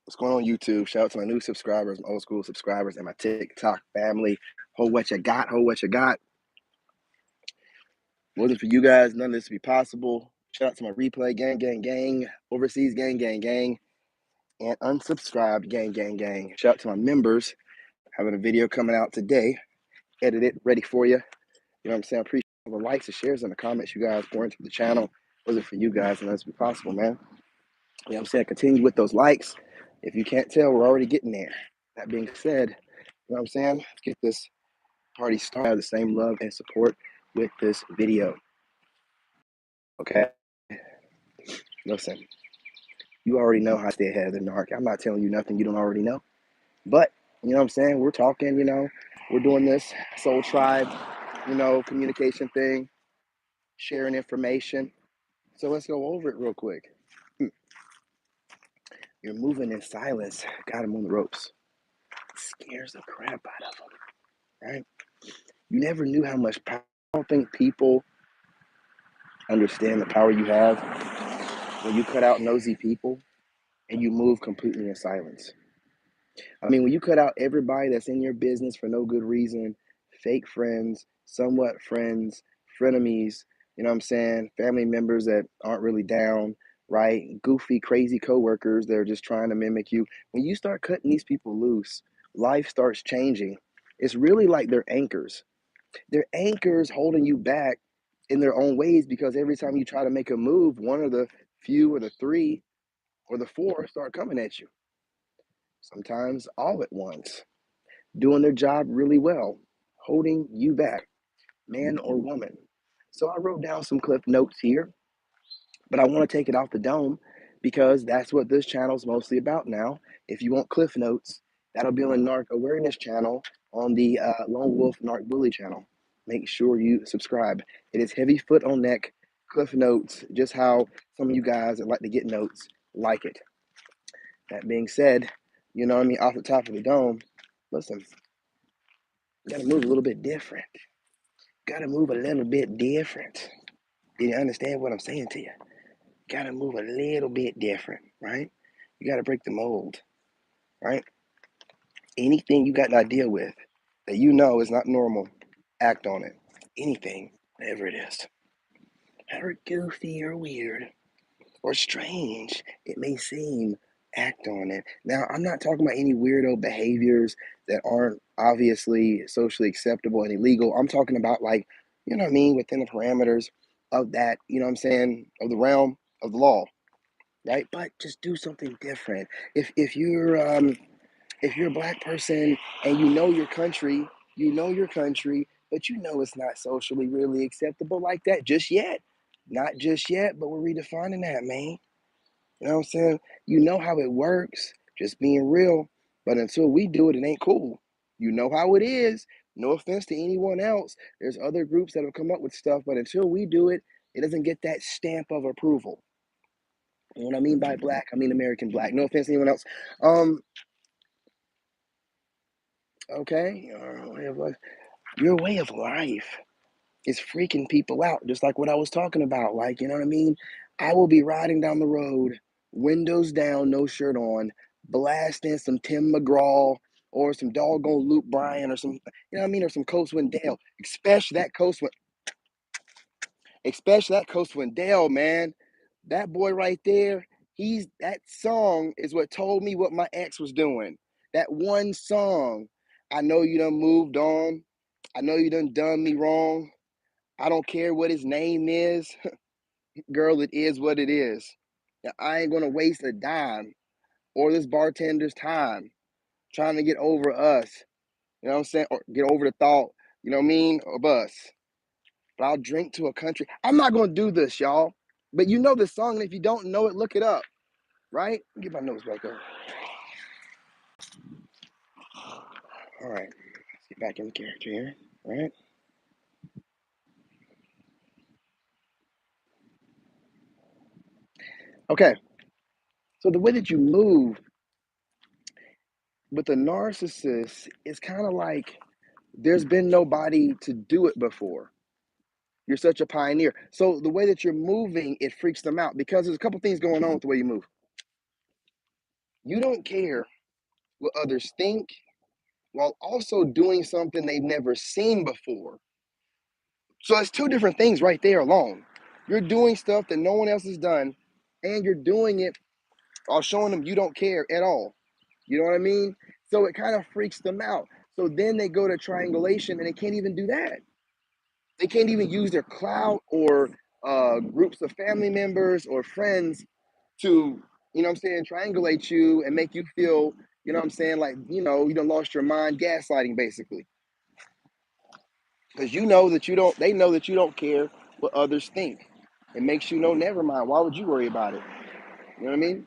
What's going on, YouTube? Shout out to my new subscribers, my old school subscribers, and my TikTok family. Ho, what you got? Ho, what you got? Wasn't for you guys, none of this would be possible. Shout out to my replay gang, gang, gang, overseas gang, gang, gang, and unsubscribed gang, gang, gang. Shout out to my members. Having a video coming out today, edited, ready for you. You know what I'm saying? I appreciate all the likes, the shares, and the comments you guys pour into the channel. Wasn't for you guys, none of this would be possible, man. You know what I'm saying? Continue with those likes. If you can't tell, we're already getting there. That being said, you know what I'm saying? Let's get this party started. Have the same love and support with this video. Okay? Listen, you already know how to stay ahead of the narc. I'm not telling you nothing you don't already know. But, you know what I'm saying? We're talking, we're doing this soul tribe, communication thing, sharing information. So let's go over it real quick. You're moving in silence. Got him on the ropes. Scares the crap out of them, right? You never knew how much power. I don't think people understand the power you have when you cut out nosy people and you move completely in silence. I mean, when you cut out everybody that's in your business for no good reason, fake friends, somewhat friends, frenemies, you know what I'm saying? Family members that aren't really down, right? Goofy, crazy coworkers that are just trying to mimic you. When you start cutting these people loose, life starts changing. It's really like they're anchors. They're anchors holding you back in their own ways, because every time you try to make a move, one of the few or the three or the four start coming at you. Sometimes all at once, doing their job really well, holding you back, man or woman. So I wrote down some clip notes here, but I want to take it off the dome because that's what this channel is mostly about now. If you want cliff notes, that'll be on the Narc Awareness channel on the Lone Wolf Narc Bully channel. Make sure you subscribe. It is heavy foot on neck, cliff notes, just how some of you guys that like to get notes like it. That being said, off the top of the dome, listen, you gotta move a little bit different. Gotta move a little bit different. Do you understand what I'm saying to you? Gotta move a little bit different, right? You gotta break the mold, right? Anything you got an idea with that you know is not normal, act on it. Anything, whatever it is. However goofy or weird or strange it may seem, act on it. Now, I'm not talking about any weirdo behaviors that aren't obviously socially acceptable and illegal. I'm talking about, like, you know what I mean, within the parameters of that, you know what I'm saying, of the realm of the law, right? But just do something different. If you're a black person and you know your country, but you know it's not socially really acceptable like that just yet. Not just yet, but we're redefining that, man. You know what I'm saying? You know how it works, just being real. But until we do it, it ain't cool. You know how it is. No offense to anyone else. There's other groups that have come up with stuff, but until we do it, it doesn't get that stamp of approval. And what I mean by black, I mean American black. No offense to anyone else. Okay, your way of life is freaking people out, just like what I was talking about. Like, you know what I mean? I will be riding down the road, windows down, no shirt on, blasting some Tim McGraw or some doggone Luke Bryan or some, you know what I mean, or some Coast Wendell. Especially that Coast Wendell, man. That boy right there, that song is what told me what my ex was doing. That one song. I know you done moved on. I know you done me wrong. I don't care what his name is. Girl, it is what it is. Now, I ain't gonna waste a dime or this bartender's time trying to get over us. You know what I'm saying? Or get over the thought, you know what I mean, of us. But I'll drink to a country. I'm not gonna do this, y'all. But you know the song, and if you don't know it, look it up. Right? Get my notes back up. All right. Let's get back in the character here. All right. Okay. So the way that you move with a narcissist is kind of like there's been nobody to do it before. You're such a pioneer. So the way that you're moving, it freaks them out because there's a couple things going on with the way you move. You don't care what others think while also doing something they've never seen before. So it's two different things right there alone. You're doing stuff that no one else has done, and you're doing it while showing them you don't care at all. You know what I mean? So it kind of freaks them out. So then they go to triangulation and they can't even do that. They can't even use their clout or groups of family members or friends to, you know what I'm saying, triangulate you and make you feel, you know what I'm saying, like, you done lost your mind, gaslighting basically. Because they know that you don't care what others think. It makes you know, never mind. Why would you worry about it? You know what I mean?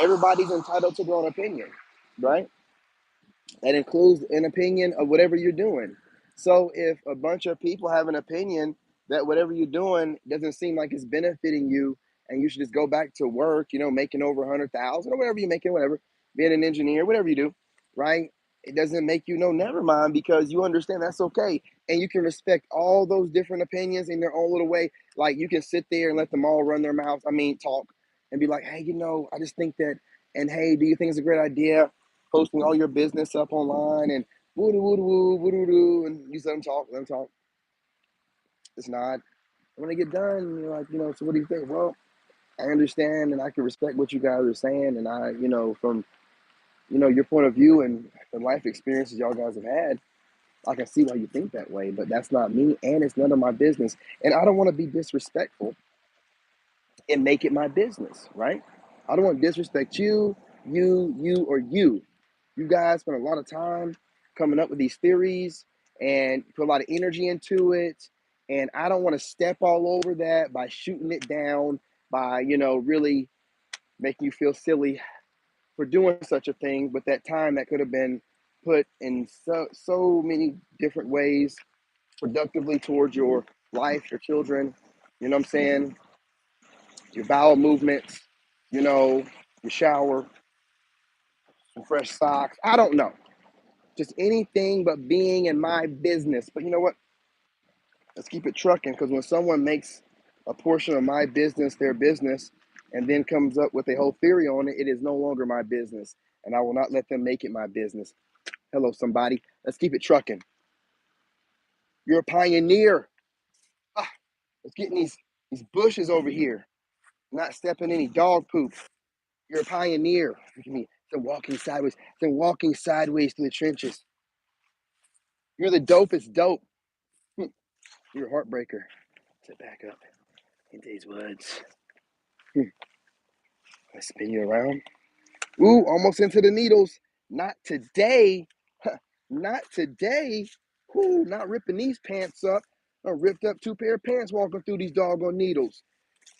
Everybody's entitled to their own opinion, right? That includes an opinion of whatever you're doing. So if a bunch of people have an opinion that whatever you're doing doesn't seem like it's benefiting you, and you should just go back to work, making over 100,000 or whatever you're making, whatever, being an engineer, whatever you do, right? It doesn't make you know, never mind, because you understand that's okay, and you can respect all those different opinions in their own little way. Like you can sit there and let them all run their mouths. I mean, talk and be like, hey, I just think that, and hey, do you think it's a great idea? Posting all your business up online and woo doo woo doo woo woo doo doo, and you let them talk. It's not. When they get done, you're like, so what do you think? Well, I understand and I can respect what you guys are saying, and I, from your point of view and the life experiences y'all guys have had, I can see why you think that way, but that's not me, and it's none of my business. And I don't want to be disrespectful and make it my business, right? I don't want to disrespect or you. You guys spend a lot of time coming up with these theories and put a lot of energy into it. And I don't want to step all over that by shooting it down, by, really making you feel silly for doing such a thing. But that time that could have been put in so many different ways productively towards your life, your children, you know what I'm saying? Your bowel movements, your shower, some fresh socks. I don't know. Just anything but being in my business. But you know what? Let's keep it trucking, because when someone makes a portion of my business their business and then comes up with a whole theory on it, it is no longer my business. And I will not let them make it my business. Hello, somebody. Let's keep it trucking. You're a pioneer. Ah, let's get in these bushes over here. Not stepping any dog poop. You're a pioneer. Look at me. They're walking sideways. They're walking sideways through the trenches. You're the dopest dope. You're a heartbreaker. Sit back up into these woods. Let's spin you around. Ooh, almost into the needles. Not today. Not today. Ooh, not ripping these pants up. I ripped up 2 pair of pants walking through these doggone needles.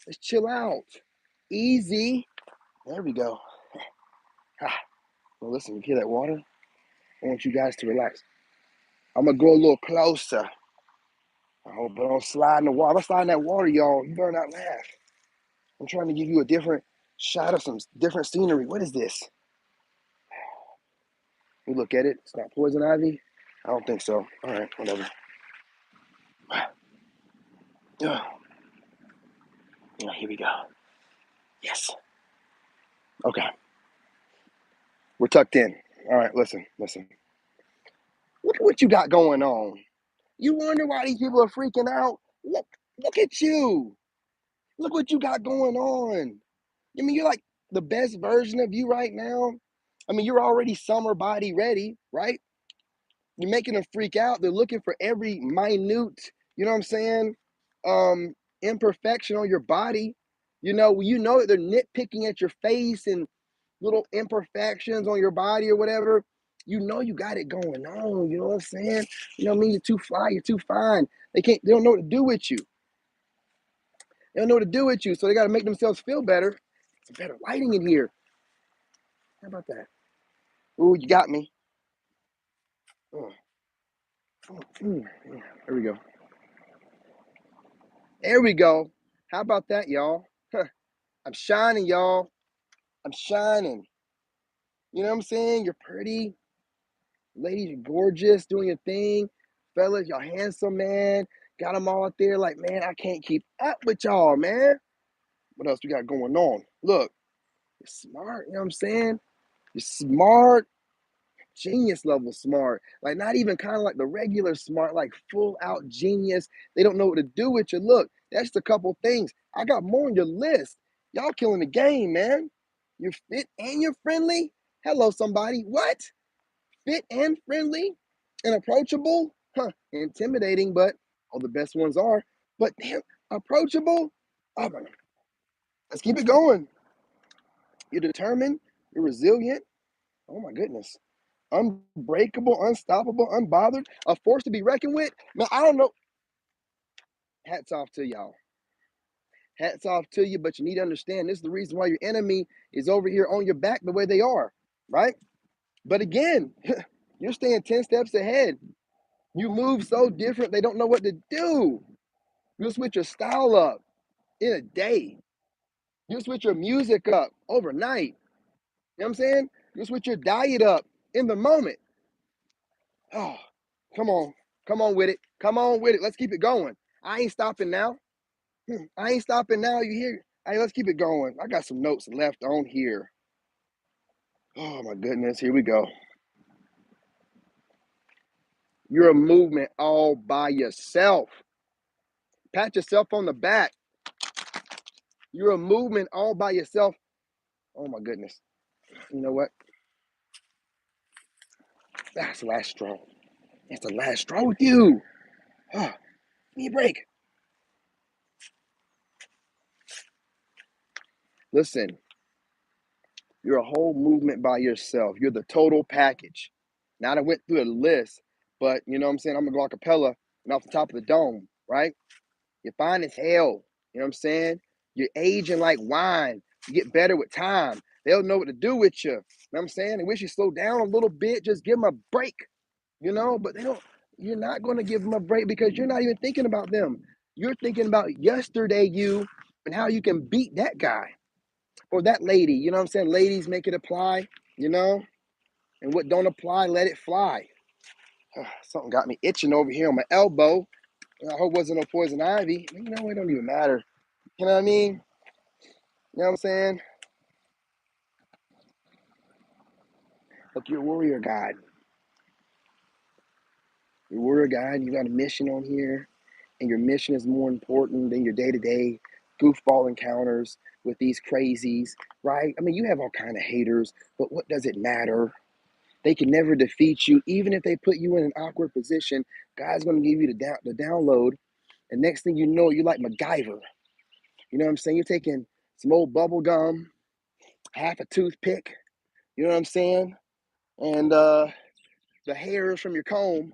Let's chill out. Easy. There we go. Well, listen, you hear that water? I want you guys to relax. I'm going to go a little closer. I hope I don't slide in the water. If I slide in that water, y'all, you better not laugh. I'm trying to give you a different shot of some different scenery. What is this? You look at it. It's not poison ivy? I don't think so. All right, whatever. Here we go. Yes. Okay. We're tucked in. All right, listen. Look at what you got going on. You wonder why these people are freaking out? Look at you. Look what you got going on. I mean, you're like the best version of you right now. I mean, you're already summer body ready, right? You're making them freak out. They're looking for every minute, you know what I'm saying? Imperfection on your body. That they're nitpicking at your face and little imperfections on your body or whatever. You got it going on. You know what I'm saying? You know what I mean? You're too fly, you're too fine. They don't know what to do with you. They don't know what to do with you, so they got to make themselves feel better. Some better lighting in here. How about that? Ooh, you got me. There we go. There we go. How about that, y'all? I'm shining, y'all. I'm shining. You know what I'm saying? You're pretty. Ladies, you're gorgeous, doing your thing. Fellas, y'all handsome, man. Got them all out there like, man, I can't keep up with y'all, man. What else we got going on? Look, you're smart, you know what I'm saying? You're smart, genius level smart. Like not even kind of like the regular smart, like full out genius. They don't know what to do with you. Look, that's just a couple things. I got more on your list. Y'all killing the game, man. You're fit and you're friendly. Hello, somebody. What? Fit and friendly and approachable? Huh. Intimidating, but all the best ones are. But damn, approachable? Oh my, let's keep it going. You're determined. You're resilient. Oh my goodness. Unbreakable, unstoppable, unbothered, a force to be reckoned with. Man, I don't know. Hats off to y'all. Hats off to you, but you need to understand this is the reason why your enemy is over here on your back the way they are, right? But again, you're staying 10 steps ahead. You move so different, they don't know what to do. You'll switch your style up in a day. You'll switch your music up overnight. You know what I'm saying? You'll switch your diet up in the moment. Oh, come on. Come on with it. Come on with it. Let's keep it going. I ain't stopping now. I ain't stopping now. You hear? Hey, let's keep it going. I got some notes left on here. Oh my goodness. Here we go. You're a movement all by yourself. Pat yourself on the back. You're a movement all by yourself. Oh my goodness. You know what? That's the last straw. It's the last straw with you. Oh, give me a break. Listen, you're a whole movement by yourself. You're the total package. Now I went through a list, but you know what I'm saying? I'm gonna go a cappella and off the top of the dome, right? You're fine as hell. You know what I'm saying? You're aging like wine. You get better with time. They don't know what to do with you. You know what I'm saying? They wish you slow down a little bit. Just give them a break, you know? But they don't, you're not gonna give them a break because you're not even thinking about them. You're thinking about yesterday you and how you can beat that guy or that lady. You know what I'm saying? Ladies, make it apply, you know? And what don't apply, let it fly. Something got me itching over here on my elbow. I hope it wasn't no poison ivy. You know, it don't even matter. You know what I mean? You know what I'm saying? Look, you're a warrior guide. You're a warrior guide. You got a mission on here, and your mission is more important than your day-to-day goofball encounters with these crazies, right? I mean, you have all kind of haters, but what does it matter? They can never defeat you, even if they put you in an awkward position. God's going to give you the download, and next thing you know, you're like MacGyver. You know what I'm saying? You're taking some old bubble gum, half a toothpick, you know what I'm saying? And the hairs from your comb,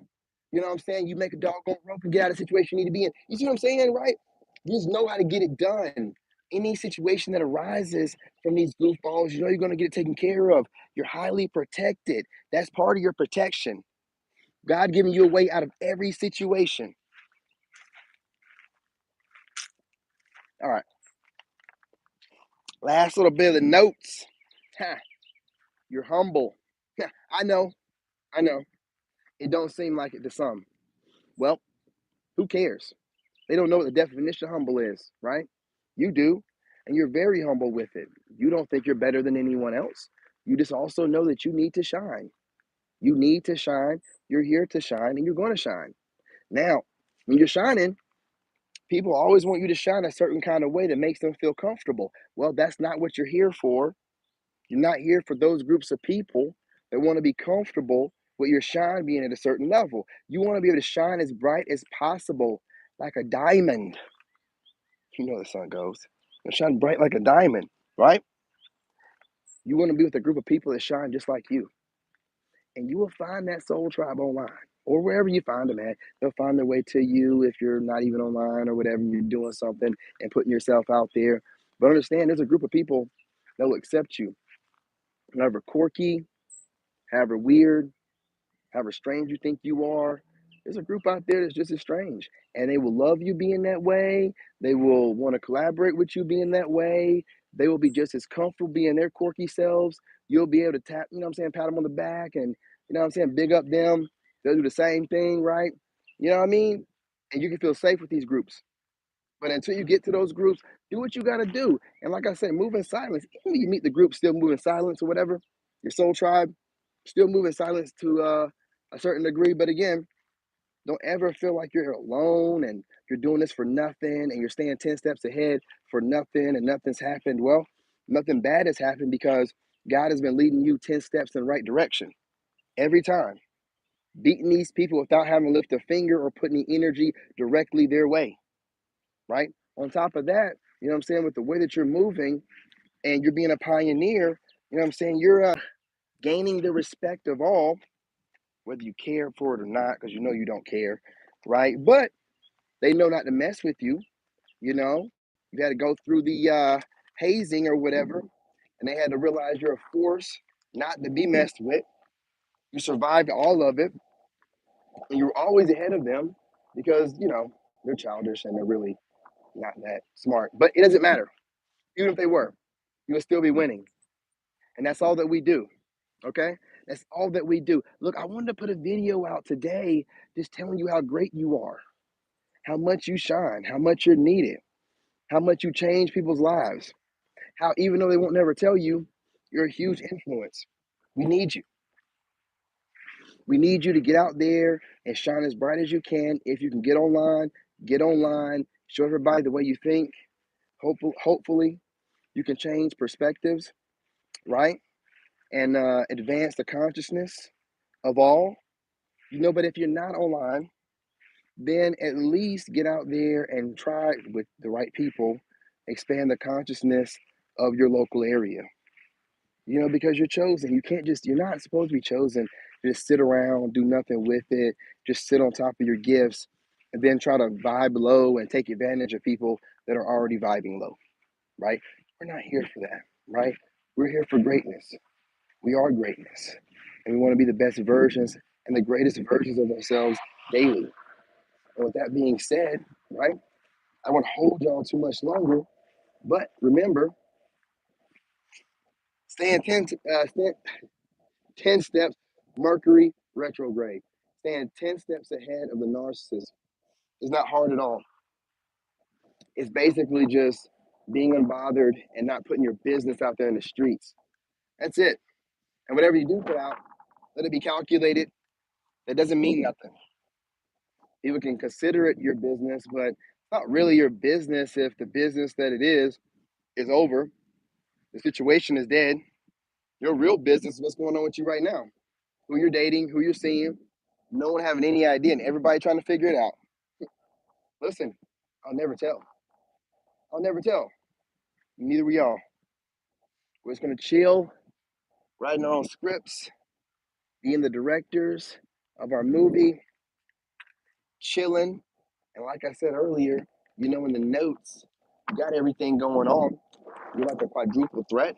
you know what I'm saying? You make a doggone rope and get out of the situation you need to be in. You see what I'm saying, right? You just know how to get it done. Any situation that arises from these goofballs, you know you're going to get it taken care of. You're highly protected. That's part of your protection. God giving you a way out of every situation. All right. Last little bit of the notes. You're humble. I know. I know. It don't seem like it to some. Well, who cares? They don't know what the definition of humble is, right? You do, and you're very humble with it. You don't think you're better than anyone else. You just also know that you need to shine. You need to shine. You're here to shine, and you're going to shine. Now, when you're shining, people always want you to shine a certain kind of way that makes them feel comfortable. Well, that's not what you're here for. You're not here for those groups of people that want to be comfortable with your shine being at a certain level. You want to be able to shine as bright as possible, like a diamond. You know the sun goes. You shine bright like a diamond, right? You want to be with a group of people that shine just like you. And you will find that soul tribe online or wherever you find them at. They'll find their way to you if you're not even online or whatever, you're doing something and putting yourself out there. But understand there's a group of people that will accept you, however quirky, however weird, however strange you think you are. There's a group out there that's just as strange, and they will love you being that way. They will want to collaborate with you being that way. They will be just as comfortable being their quirky selves. You'll be able to tap, you know what I'm saying, pat them on the back and, you know what I'm saying, big up them. They'll do the same thing, right? You know what I mean? And you can feel safe with these groups. But until you get to those groups, do what you got to do. And like I said, move in silence. Even when you meet the group, still move in silence or whatever, your soul tribe, still move in silence to a certain degree. But again, don't ever feel like you're alone and you're doing this for nothing and you're staying 10 steps ahead for nothing and nothing's happened. Well, nothing bad has happened because God has been leading you 10 steps in the right direction every time, beating these people without having to lift a finger or putting the energy directly their way, right? On top of that, you know what I'm saying, with the way that you're moving and you're being a pioneer, you know what I'm saying, you're gaining the respect of all, whether you care for it or not, because you know you don't care, right? But they know not to mess with you, you know. You had to go through the hazing or whatever, and they had to realize you're a force not to be messed with. You survived all of it, and you're always ahead of them because, you know, they're childish and they're really not that smart. But it doesn't matter. Even if they were, you would still be winning. And that's all that we do. Okay? That's all that we do. Look, I wanted to put a video out today just telling you how great you are, how much you shine, how much you're needed, how much you change people's lives, how even though they won't never tell you, you're a huge influence. We need you. We need you to get out there and shine as bright as you can. If you can get online, show everybody the way you think. Hopefully, you can change perspectives, right? And advance the consciousness of all. You know, but if you're not online, then at least get out there and try with the right people, expand the consciousness of your local area. You know, because you're chosen. You can't just, you're not supposed to be chosen. Just sit around, do nothing with it, just sit on top of your gifts, and then try to vibe low and take advantage of people that are already vibing low, right? We're not here for that, right? We're here for greatness. We are greatness. And we want to be the best versions and the greatest versions of ourselves daily. And with that being said, right, I won't hold y'all too much longer, but remember, stand 10 steps Mercury retrograde. Stand 10 steps ahead of the narcissist. It's not hard at all. It's basically just being unbothered and not putting your business out there in the streets. That's it. And whatever you do put out, let it be calculated. That doesn't mean nothing. People can consider it your business, but it's not really your business if the business that it is over. The situation is dead. Your real business is what's going on with you right now. Who you're dating, who you're seeing, no one having any idea, and everybody trying to figure it out. Listen, I'll never tell. I'll never tell. Neither will y'all. We're just gonna chill, writing our own scripts, being the directors of our movie, chilling. And like I said earlier, you know, in the notes, you got everything going on. You're like a quadruple threat,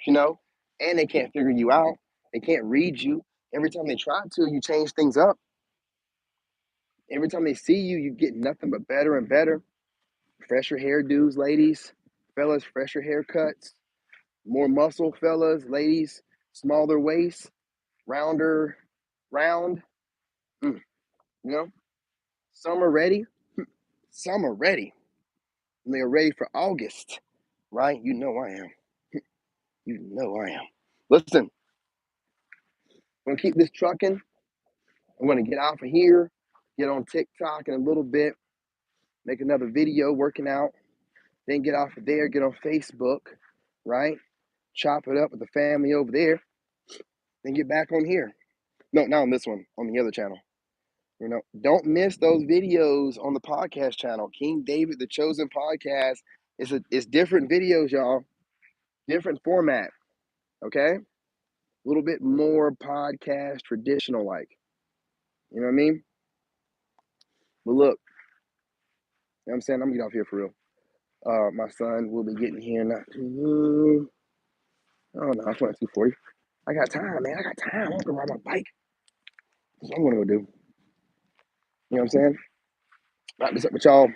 you know, and they can't figure you out. They can't read you. Every time they try to, you change things up. Every time they see you, you get nothing but better and better. Fresher hairdos, ladies, fellas, fresher haircuts, more muscle, fellas, ladies, smaller waist, rounder, round. You know, some are ready, some are ready, and they are ready for August, right? You know I am. You know I am. Listen, I'm gonna keep this trucking. I'm gonna get off of here, get on TikTok in a little bit, make another video working out, then get off of there, get on Facebook, right? Chop it up with the family over there, then get back on here. No, not on this one, on the other channel. You know, don't miss those videos on the podcast channel, King David the Chosen podcast. It's different videos, y'all. Different format. Okay? A little bit more podcast traditional like. You know what I mean? But look, you know what I'm saying? I'm gonna get off here for real. My son will be getting here not too, I don't know, it's 2:40. I got time, man. I got time. I'm gonna ride my bike. That's what I'm gonna go do. You know what I'm saying? Wrap this up with y'all.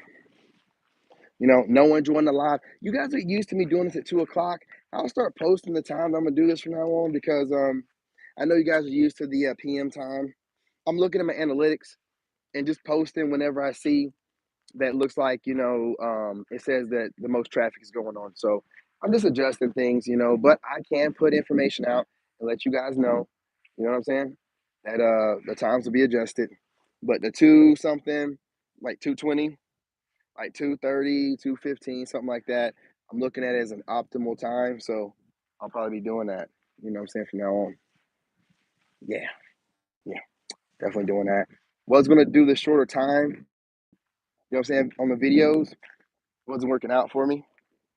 You know, no one joined the live. You guys are used to me doing this at 2:00. I'll start posting the time I'm gonna do this from now on because I know you guys are used to the PM time. I'm looking at my analytics and just posting whenever I see that looks like, it says that the most traffic is going on. So I'm just adjusting things, but I can put information out and let you guys know, you know what I'm saying? That the times will be adjusted. But the two something, like 2:20, like 2:30, 2:15, something like that, I'm looking at it as an optimal time. So I'll probably be doing that, you know what I'm saying, from now on. Yeah, yeah, definitely doing that. Was gonna do the shorter time, you know what I'm saying, on the videos. Wasn't working out for me.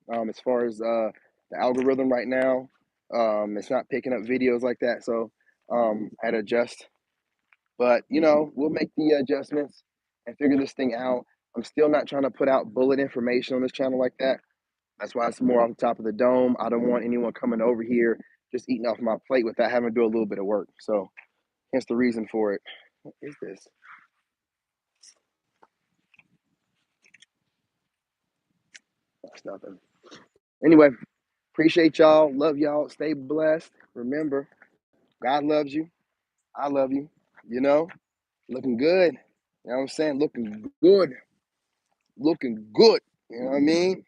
As far as the algorithm right now, it's not picking up videos like that. So I had to adjust. But we'll make the adjustments and figure this thing out. I'm still not trying to put out bullet information on this channel like that. That's why it's more off the top of the dome. I don't want anyone coming over here just eating off my plate without having to do a little bit of work. So hence the reason for it. What is this? That's nothing. Anyway, appreciate y'all. Love y'all. Stay blessed. Remember, God loves you. I love you. You know, looking good. You know what I'm saying? Looking good. Looking good. You know what I mean?